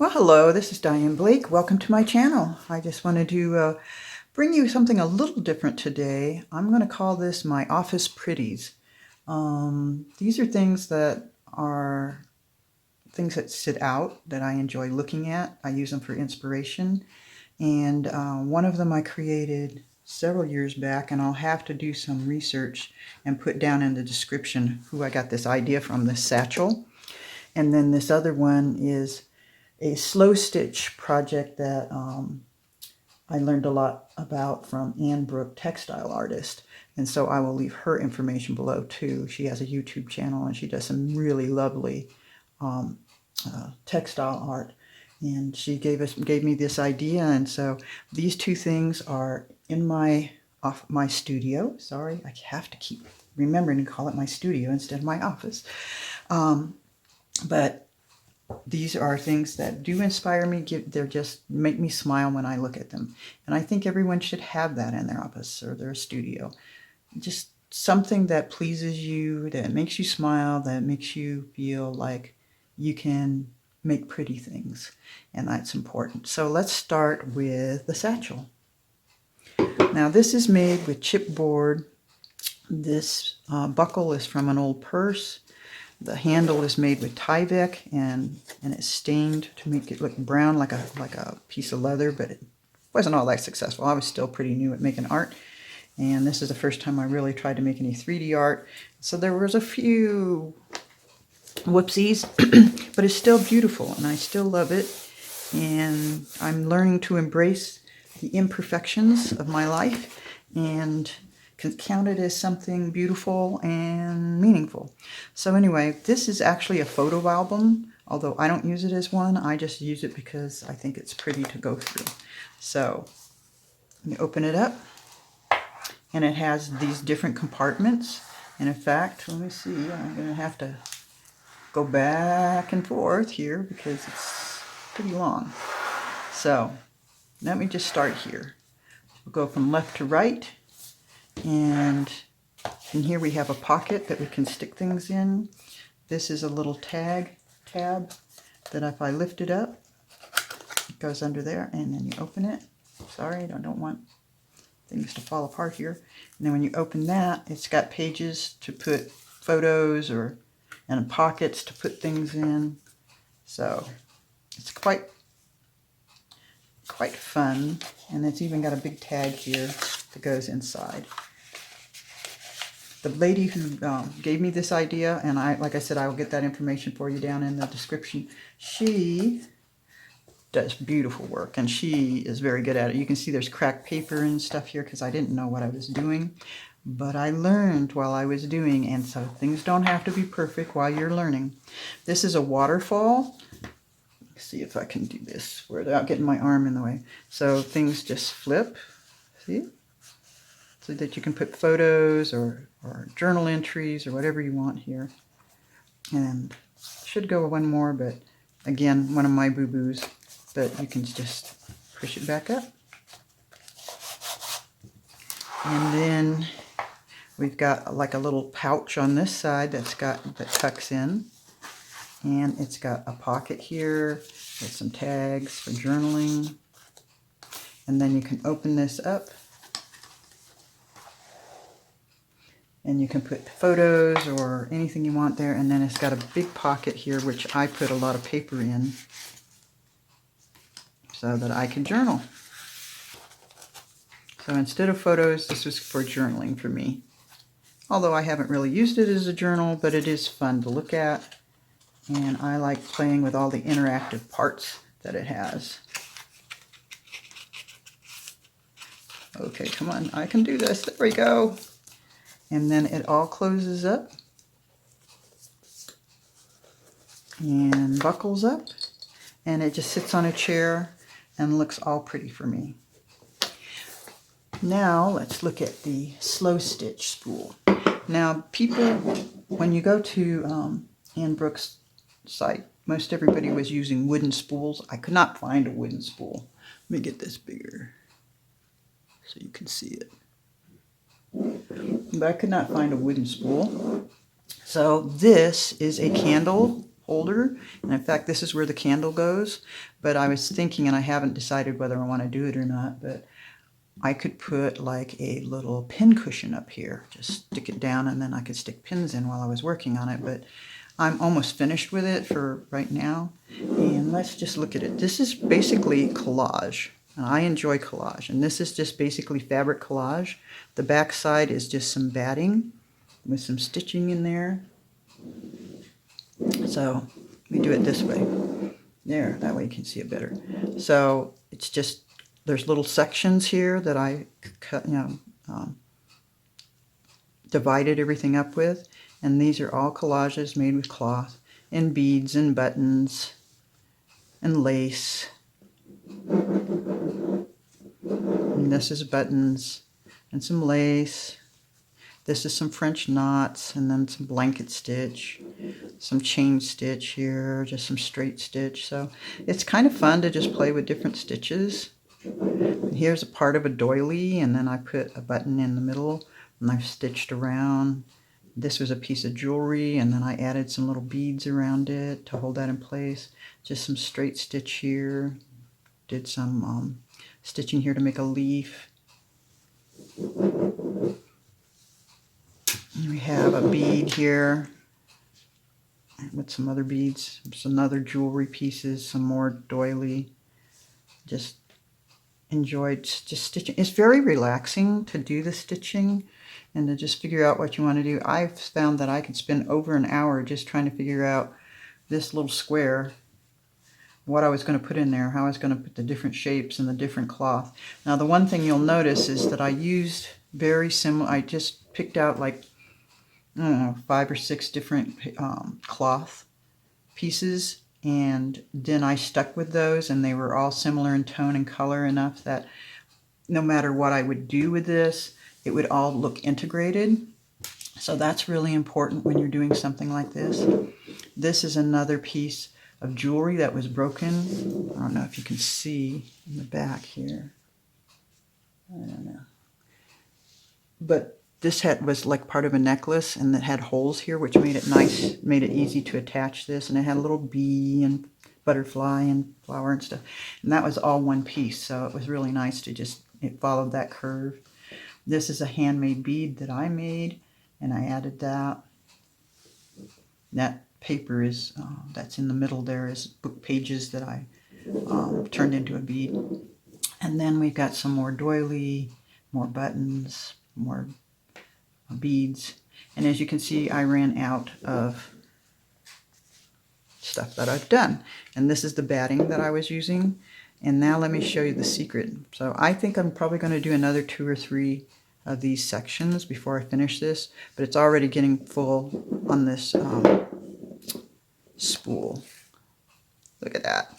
Well, hello, this is Diane Blake. Welcome to my channel. I just wanted to bring you something a little different today. I'm going to call this my office pretties. These are things that sit out that I enjoy looking at. I use them for inspiration. And one of them I created several years back, and I'll have to do some research and put down in the description who I got this idea from, this satchel. And then this other one is a slow stitch project that I learned a lot about from Brooke, Textile artist. And so I will leave her information below too. She has a YouTube channel and she does some really lovely textile art. And she gave me this idea, and so these two things are in my studio. Sorry, I have to keep remembering to call it my studio instead of my office. But these are things that do inspire me. They just make me smile when I look at them. And I think everyone should have that in their office or their studio. Just something that pleases you, that makes you smile, that makes you feel like you can make pretty things. And that's important. So let's start with the satchel. Now this is made with chipboard. This buckle is from an old purse. The handle is made with Tyvek and it's stained to make it look brown like a piece of leather, but it wasn't all that successful. I was still pretty new at making art, and this is the first time I really tried to make any 3D art. So there was a few whoopsies, but it's still beautiful and I still love it. And I'm learning to embrace the imperfections of my life and count it as something beautiful and meaningful. So anyway, this is actually a photo album, although I don't use it as one. I just use it because I think it's pretty to go through. So you open it up and it has these different compartments. And in fact, let me see, I'm going to have to go back and forth here because it's pretty long. So let me just start here. We'll go from left to right. And in here we have a pocket that we can stick things in. This is a little tab that if I lift it up, it goes under there, and then you open it. Sorry, I don't want things to fall apart here. And then when you open that, it's got pages to put photos and pockets to put things in. So it's quite fun, and it's even got a big tag here that goes inside. The lady who gave me this idea, and like I said, I will get that information for you down in the description. She does beautiful work, and she is very good at it. You can see there's cracked paper and stuff here because I didn't know what I was doing, but I learned while I was doing, and so things don't have to be perfect while you're learning. This is a waterfall. Let's see if I can do this without getting my arm in the way. So things just flip, see? So that you can put photos or journal entries or whatever you want here. And should go one more, but again, one of my boo-boos. But you can just push it back up. And then we've got like a little pouch on this side that tucks in. And it's got a pocket here with some tags for journaling. And then you can open this up. And you can put photos or anything you want there. And then it's got a big pocket here, which I put a lot of paper in so that I can journal. So instead of photos, this was for journaling for me. Although I haven't really used it as a journal, but it is fun to look at. And I like playing with all the interactive parts that it has. Okay, come on, I can do this. There we go. And then it all closes up and buckles up, and it just sits on a chair and looks all pretty for me. Now let's look at the slow stitch spool. Now people, when you go to Anne Brooke's site, most everybody was using wooden spools. I could not find a wooden spool. Let me get this bigger so you can see it. But I could not find a wooden spool. So this is a candle holder. And in fact, this is where the candle goes. But I was thinking, and I haven't decided whether I want to do it or not, but I could put like a little pin cushion up here. Just stick it down, and then I could stick pins in while I was working on it. But I'm almost finished with it for right now. And let's just look at it. This is basically collage. And I enjoy collage. And this is just basically fabric collage. The back side is just some batting with some stitching in there. So we do it this way. There, that way you can see it better. So it's just, there's little sections here that I cut, divided everything up with. And these are all collages made with cloth and beads and buttons and lace. And this is buttons and some lace. This is some French knots, and then some blanket stitch, some chain stitch here, just some straight stitch. So it's kind of fun to just play with different stitches. And here's a part of a doily, and then I put a button in the middle, and I've stitched around. This was a piece of jewelry, and then I added some little beads around it to hold that in place. Just some straight stitch here. Did some stitching here to make a leaf. We have a bead here with some other beads, some other jewelry pieces, some more doily. Just enjoyed just stitching. It's very relaxing to do the stitching and to just figure out what you want to do. I've found that I could spend over an hour just trying to figure out this little square, what I was going to put in there, how I was going to put the different shapes and the different cloth. Now the one thing you'll notice is that I used very similar, I just picked out like, I don't know, 5 or 6 different cloth pieces, and then I stuck with those, and they were all similar in tone and color enough that no matter what I would do with this, it would all look integrated. So that's really important when you're doing something like this. This is another piece of jewelry that was broken. I don't know if you can see in the back here. I don't know. But this was like part of a necklace, and it had holes here, which made it nice, made it easy to attach this. And it had a little bee and butterfly and flower and stuff. And that was all one piece, so it was really nice to just, it followed that curve. This is a handmade bead that I made, and I added that. That paper is, that's in the middle there, is book pages that I turned into a bead. And then we've got some more doily, more buttons, more beads. And as you can see, I ran out of stuff that I've done. And this is the batting that I was using. And now let me show you the secret. So I think I'm probably going to do another 2 or 3 of these sections before I finish this. But it's already getting full on this spool. Look at that.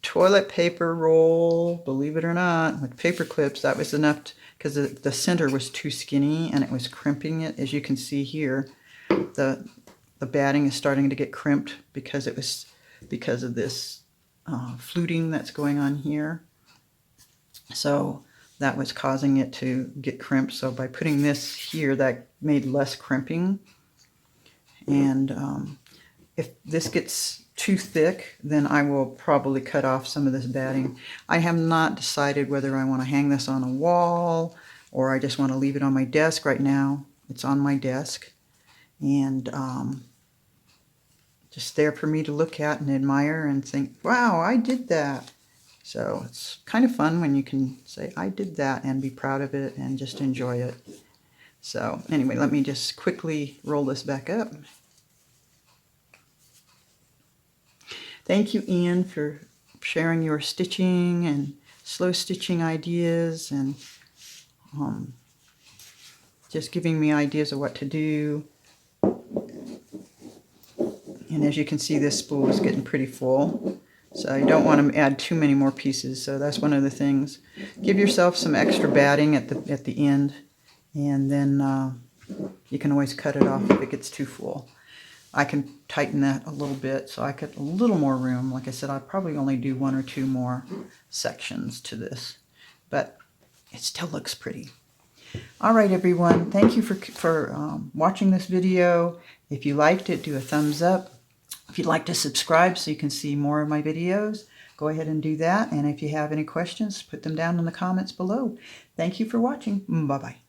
Toilet paper roll, believe it or not, with paper clips. That was enough because the center was too skinny and it was crimping it. As you can see here, the batting is starting to get crimped because of this fluting that's going on here. So that was causing it to get crimped. So by putting this here, that made less crimping. And if this gets too thick, then I will probably cut off some of this batting. I have not decided whether I want to hang this on a wall or I just want to leave it on my desk. Right now it's on my desk, and just there for me to look at and admire and think, wow, I did that. So it's kind of fun when you can say, I did that, and be proud of it and just enjoy it. So anyway, let me just quickly roll this back up. Thank you, Ian, for sharing your stitching and slow stitching ideas, and just giving me ideas of what to do. And as you can see, this spool is getting pretty full, so you don't want to add too many more pieces. So that's one of the things. Give yourself some extra batting at the end, and then you can always cut it off if it gets too full. I can tighten that a little bit so I get a little more room. Like I said, I'll probably only do 1 or 2 more sections to this, but it still looks pretty. All right, everyone. Thank you for watching this video. If you liked it, do a thumbs up. If you'd like to subscribe so you can see more of my videos, go ahead and do that. And if you have any questions, put them down in the comments below. Thank you for watching. Bye-bye.